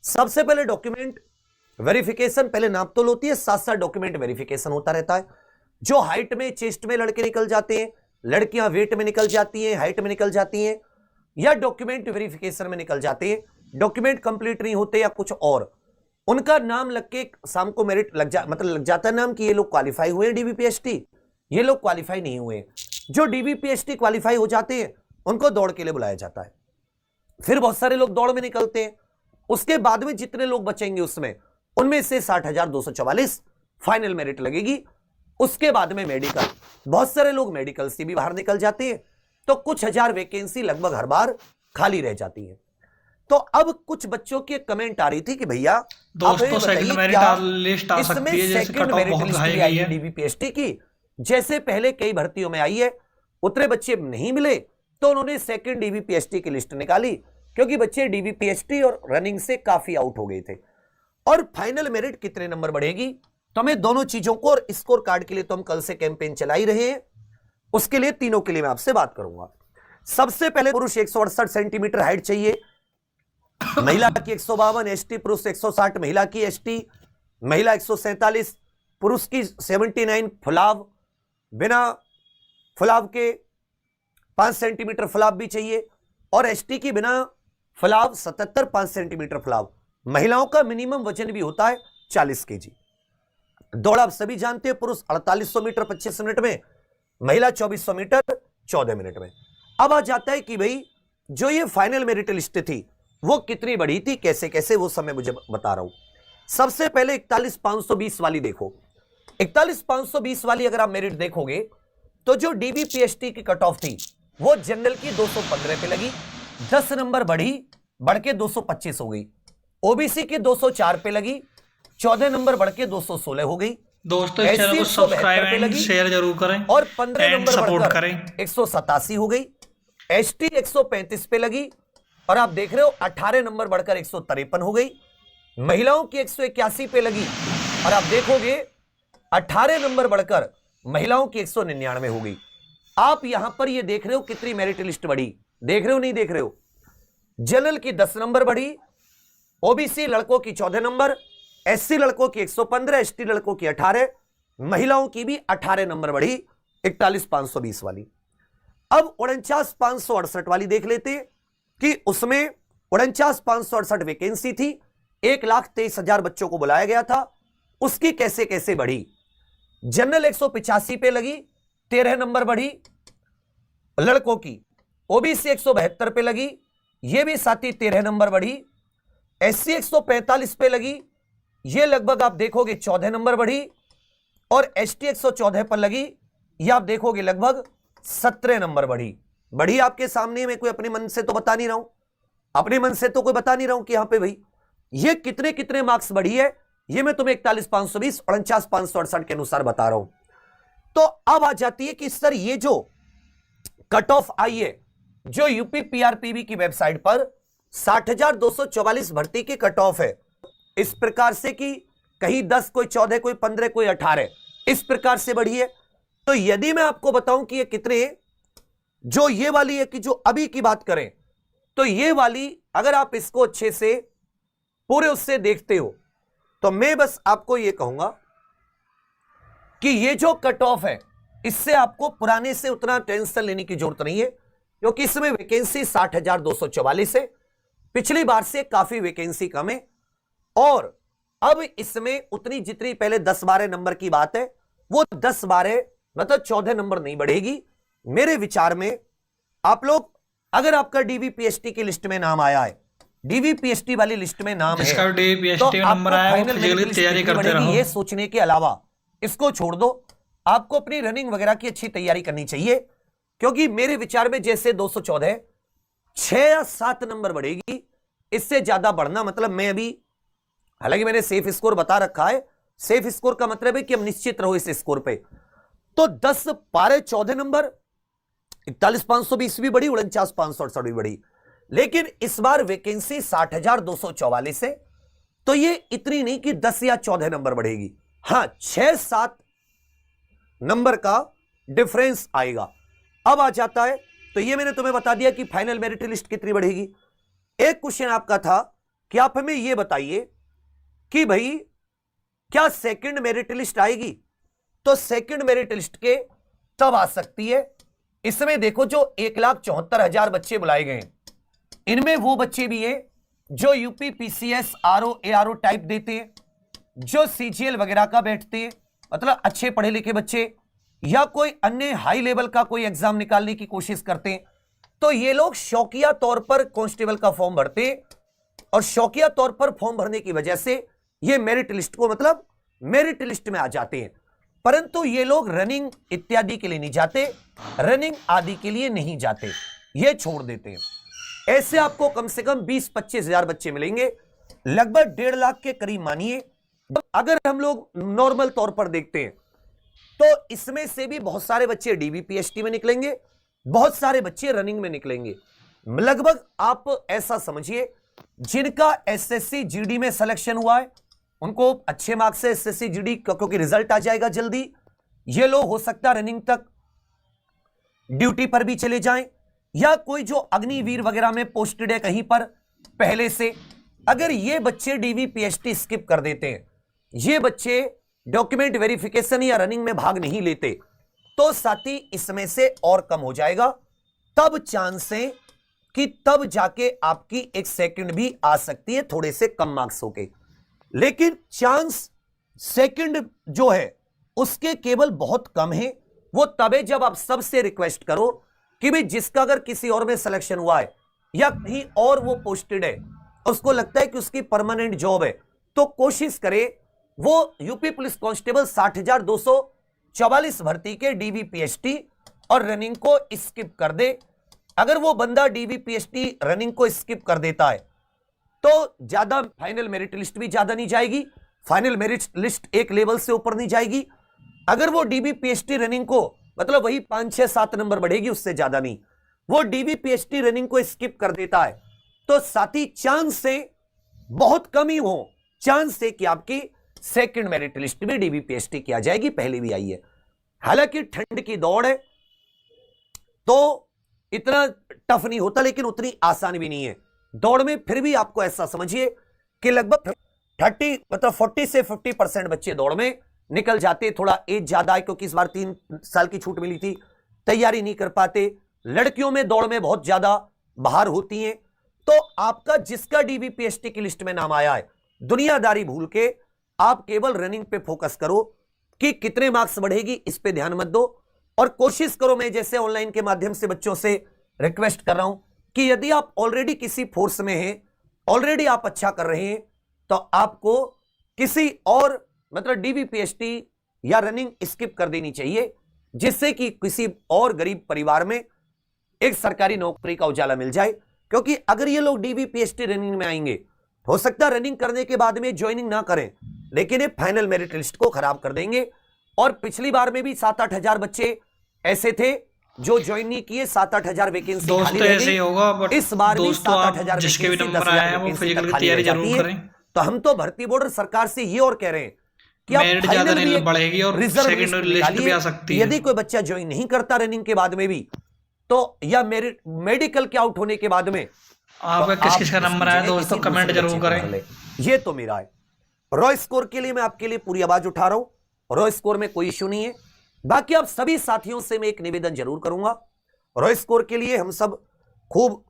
सबसे पहले document verification, पहले नापतोल होती है, साथ साथ डॉक्यूमेंट वेरिफिकेशन होता रहता है। जो हाइट में, चेस्ट में लड़के निकल जाते हैं, लड़कियां वेट में निकल जाती हैं, हाइट में निकल जाती हैं, या डॉक्यूमेंट वेरिफिकेशन में निकल जाते हैं, डॉक्यूमेंट कंप्लीट नहीं होते या कुछ और, उनका नाम लग के शाम को मेरिट लग जाता है नाम कि ये लोग क्वालिफाई हुए हैं डीबीपीएसटी, ये लोग क्वालिफाई नहीं हुए। जो डीबीपीएसटी क्वालिफाई हो जाते हैं उनको दौड़ के लिए बुलाया जाता है। फिर बहुत सारे लोग दौड़ में निकलते हैं। उसके बाद में जितने लोग बचेंगे उसमें, उनमें से 60,244 फाइनल मेरिट लगेगी। उसके बाद में मेडिकल, बहुत सारे लोग मेडिकल से भी बाहर निकल जाते हैं, तो कुछ हजार वैकेंसी लगभग हर बार खाली रह जाती है। तो अब कुछ बच्चों की कमेंट आ रही थी कि भैया दोस्तों सेकंड मेरिट लिस्ट आ सकती है, जैसे कट ऑफ बहुत हाई गई है डीबीपीएसटी की, जैसे पहले कई भर्तियों में आई है। उतने बच्चे नहीं मिले तो उन्होंने सेकंड डीबीपीएसटी की लिस्ट निकाली, क्योंकि बच्चे डीबीपीएसटी और रनिंग से काफी आउट हो गए थे। और फाइनल मेरिट कितने नंबर बढ़ेगी, तो हमें दोनों चीजों को, और स्कोर कार्ड के लिए तो हम कल से कैंपेन चला ही रहे हैं, उसके लिए तीनों के लिए मैं आपसे बात करूंगा। सबसे पहले पुरुष 168 सेंटीमीटर हाइट चाहिए, महिला की 152, एसटी पुरुष 160, महिला की एसटी, महिला 147, पुरुष की 79 फुलाव, बिना फुलाव के 5 सेंटीमीटर फुलाव भी चाहिए, और एसटी की बिना फुलाव 77 5 सेंटीमीटर फुलाव। महिलाओं का मिनिमम वजन भी होता है 40 केजी। दौड़ आप सभी जानते हैं, पुरुष 4800 मीटर 25 मिनट में, महिला 2400 मीटर 14 मिनट में। अब आ जाता है कि भाई जो ये फाइनल मेरिट लिस्ट थी वो कितनी बढ़ी थी, कैसे कैसे, वो समय मुझे बता रहा हूं। सबसे पहले 41,520 वाली देखो। 41,520 वाली अगर आप मेरिट देखोगे तो जो डीबीपीएसटी की कट ऑफ थी वो जनरल की 215 पे लगी, 10 नंबर बढ़ के 225 हो गई। ओबीसी की 204 पे लगी, 14 नंबर बढ़ के 216 हो गई। दोस्तों इस चैनल को सब्सक्राइब एंड शेयर जरूर करें, और 15 नंबर सपोर्ट करें। 187 हो गई। एसटी 135 पे लगी, और आप देख रहे हो 18 नंबर बढ़कर 153 हो गई। महिलाओं की 181 पे लगी, और आप देखोगे 18 नंबर बढ़कर महिलाओं की 199 हो गई। आप यहां पर ये देख रहे हो कितनी मेरिट लिस्ट बढ़ी, देख रहे हो नहीं देख रहे हो। जनरल की 10 नंबर बढ़ी, ओबीसी लड़कों की 14 नंबर, एससी लड़कों की 115, एसटी लड़कों की 18, महिलाओं की भी 18 नंबर बढ़ी, 41,520 वाली। अब 49,568 वाली देख लेते हैं कि उसमें 49,568 वैकेंसी थी, 1,23,000 बच्चों को बुलाया गया था। उसकी कैसे कैसे बढ़ी। जनरल 185 पे लगी, 13 नंबर बढ़ी लड़कों की। ओबीसी 172 पे लगी, यह भी साथ ही 13 नंबर बढ़ी। एससी 145 पे लगी, यह लगभग आप देखोगे 14 नंबर बढ़ी। और एसटी 114 पर लगी, यह आप देखोगे लगभग 17 नंबर बढ़ी आपके सामने। मैं कोई अपने मन से तो बता नहीं रहा हूं, अपने मन से तो कोई बता नहीं रहा हूं कि यहां पे भाई ये कितने कितने मार्क्स बढ़ी है, ये मैं तुम्हें 41,520 49,568 के अनुसार बता रहा हूं। तो अब आ जाती है कि सर ये जो कट ऑफ आई है, जो यूपी पीआरपीबी की वेबसाइट पर 60,244 भर्ती की कट ऑफ है, इस प्रकार से कि कहीं 10, कोई 14, कोई 15, कोई 18, इस प्रकार से बढ़ी है। तो यदि मैं आपको बताऊं कि ये कितने, जो ये वाली है कि जो अभी की बात करें, तो ये वाली अगर आप इसको अच्छे से पूरे उससे देखते हो, तो मैं बस आपको ये कहूंगा कि ये जो कट ऑफ है, इससे आपको पुराने से उतना टेंशन लेने की जरूरत नहीं है, क्योंकि इसमें वैकेंसी 60,244 है, पिछली बार से काफी वैकेंसी कम है। और अब इसमें उतनी जितनी पहले 10-12 नंबर की बात है, वो 10-12 मतलब 14 नंबर नहीं बढ़ेगी मेरे विचार में। आप लोग, अगर आपका डीबीपीएसटी की लिस्ट में नाम आया है, डीबीपीएसटी वाली लिस्ट में नाम है, तो आपको फाइनल मेरिट तैयारी करते रहो। ये सोचने के अलावा इसको छोड़ दो, आपको अपनी रनिंग वगैरह की अच्छी तैयारी करनी चाहिए, क्योंकि मेरे विचार में जैसे 214 6 या 7 नंबर बढ़ेगी, इससे ज्यादा बढ़ना मतलब मैं अभी, हालांकि मैंने सेफ स्कोर बता रखा है, सेफ स्कोर का मतलब है कि हम निश्चित रहो इस स्कोर पे। तो 10, 12, 14 नंबर, 41,520 भी बढ़ी, 49,568 भी बढ़ी, लेकिन इस बार वैकेंसी 60,244 है, तो ये इतनी नहीं कि 10 या 14 नंबर बढ़ेगी, हां 6-7 नंबर का डिफरेंस आएगा। अब आ जाता है, तो ये मैंने तुम्हें बता दिया कि फाइनल मेरिट लिस्ट कितनी बढ़ेगी। एक क्वेश्चन आपका था कि आप हमें यह बताइए कि भाई क्या सेकंड मेरिट लिस्ट आएगी? तो सेकंड मेरिट लिस्ट के तब आ सकती है, इसमें देखो जो 1,74,000 बच्चे बुलाए गए हैं, इनमें वो बच्चे भी हैं जो UP PCS RO ARO type देते हैं, जो सीजीएल वगैरह का बैठते हैं, मतलब अच्छे पढ़े लिखे बच्चे, या कोई अन्य हाई लेवल का कोई एग्जाम निकालने की कोशिश करते हैं। तो ये लोग शौकिया तौर पर कांस्टेबल का फॉर्म भरते हैं, और शौकिया तौर पर फॉर्म भरने की वजह से ये मेरिट लिस्ट को मतलब मेरिट लिस्ट में आ जाते हैं। परंतु ये लोग रनिंग इत्यादि के लिए नहीं जाते, रनिंग आदि के लिए नहीं जाते, ये छोड़ देते हैं। ऐसे आपको कम से कम 20-25 हजार बच्चे मिलेंगे, लगभग 1.5 लाख के करीब मानिए। अगर हम लोग नॉर्मल तौर पर देखते हैं तो इसमें से भी बहुत सारे बच्चे डीबीपीएसटी में निकलेंगे, बहुत सारे बच्चे रनिंग में निकलेंगे। लगभग आप ऐसा समझिए जिनका एसएससी जीडी में सिलेक्शन हुआ है उनको अच्छे मार्क्स से एसएससी जीडी, क्योंकि रिजल्ट आ जाएगा जल्दी, ये लोग हो सकता है रनिंग तक ड्यूटी पर भी चले जाएं, या कोई जो अग्निवीर वगैरह में पोस्टेड है कहीं पर पहले से, अगर ये बच्चे डीबीपीएसटी स्किप कर देते हैं, ये बच्चे डॉक्यूमेंट वेरिफिकेशन या रनिंग में भाग नहीं लेते, तो साथी इसमें से और कम हो जाएगा। तब चांस है कि तब जाके आपकी एक सेकंड भी आ सकती है, थोड़े से कम मार्क्स होके। लेकिन चांस सेकंड जो है उसके केवल बहुत कम है। वो तबे जब आप सबसे रिक्वेस्ट करो कि भाई जिसका अगर किसी और में सिलेक्शन हुआ है या कहीं और वो पोस्टेड है, उसको लगता है कि उसकी परमानेंट जॉब है, तो कोशिश करे वो यूपी पुलिस कांस्टेबल 60,244 भर्ती के डीबीपीएसटी और रनिंग को स्किप कर दे। अगर वो बंदा डीबीपीएसटी रनिंग को स्किप कर देता है तो ज्यादा फाइनल मेरिट लिस्ट भी ज्यादा नहीं जाएगी, फाइनल मेरिट लिस्ट एक लेवल से ऊपर नहीं जाएगी। अगर वो डीबीपीएसटी रनिंग को मतलब वही 5, 6, 7 नंबर बढ़ेगी, उससे ज्यादा नहीं। वो डीबीपीएसटी रनिंग को स्किप कर देता है तो साथी चांस से बहुत कम ही हो, चांस से कि आपकी सेकंड मेरिट लिस्ट में डीबीपीएसटी की आ जाएगी, पहले भी आई है। हालांकि ठंड की दौड़ है तो इतना टफ नहीं होता, लेकिन उतनी आसान भी नहीं है दौड़ में। फिर भी आपको ऐसा समझिए कि लगभग 40 से 50% बच्चे दौड़ में निकल जाते। थोड़ा एज ज्यादा है क्योंकि इस बार 3 साल की छूट मिली थी, तैयारी नहीं कर पाते। लड़कियों में दौड़ में बहुत ज्यादा बाहर होती हैं। तो आपका जिसका डीबीपीएसटी की लिस्ट में नाम आया है, दुनियादारी भूल के आप केवल रनिंग पे फोकस करो कि कितने मार्क्स बढ़ेगी, इस पे ध्यान मत दो। और कोशिश करो, मैं जैसे ऑनलाइन के माध्यम से बच्चों से रिक्वेस्ट कर रहा हूं कि यदि आप ऑलरेडी किसी फोर्स में हैं, ऑलरेडी आप अच्छा कर रहे हैं, तो आपको किसी और मतलब डीबीपीएसटी या रनिंग स्किप कर देनी चाहिए, जिससे कि किसी और गरीब परिवार में एक सरकारी नौकरी का उजाला मिल जाए। क्योंकि अगर ये लोग डीबीपीएसटी रनिंग में आएंगे, हो सकता है रनिंग करने के बाद में ज्वाइनिंग ना करें, लेकिन ये फाइनल मेरिट लिस्ट को खराब कर देंगे। और पिछली बार में भी 7-8 हजार बच्चे ऐसे थे जो ज्वाइन नहीं किए, 7-8 हजार वैकेंसी दोस्तों ऐसे ही होगा। बट इस बार भी 7-8 हजार जिसके भी नंबर आए हैं वो फिजिकल की तैयारी जरूर करें। तो हम तो भर्ती बोर्ड सरकार से ये और कह रहे हैं कि आप मेरिट ज्यादा नहीं बढ़ेगी और सेकंड लिस्ट भी आ सकती है। यदि कोई बच्चा ज्वाइन नहीं करता रनिंग के बाद में भी, तो या मेडिकल के आउट होने के बाद में आपका किस का नंबर आया दोस्तों कमेंट जरूर करें। ये तो मेरा है। रॉ स्कोर के लिए मैं आपके लिए पूरी आवाज उठा रहा हूं, रॉ स्कोर में कोई इश्यू नहीं है। बाकी आप सभी साथियों से मैं एक निवेदन जरूर करूंगा, रॉ स्कोर के लिए हम सब खूब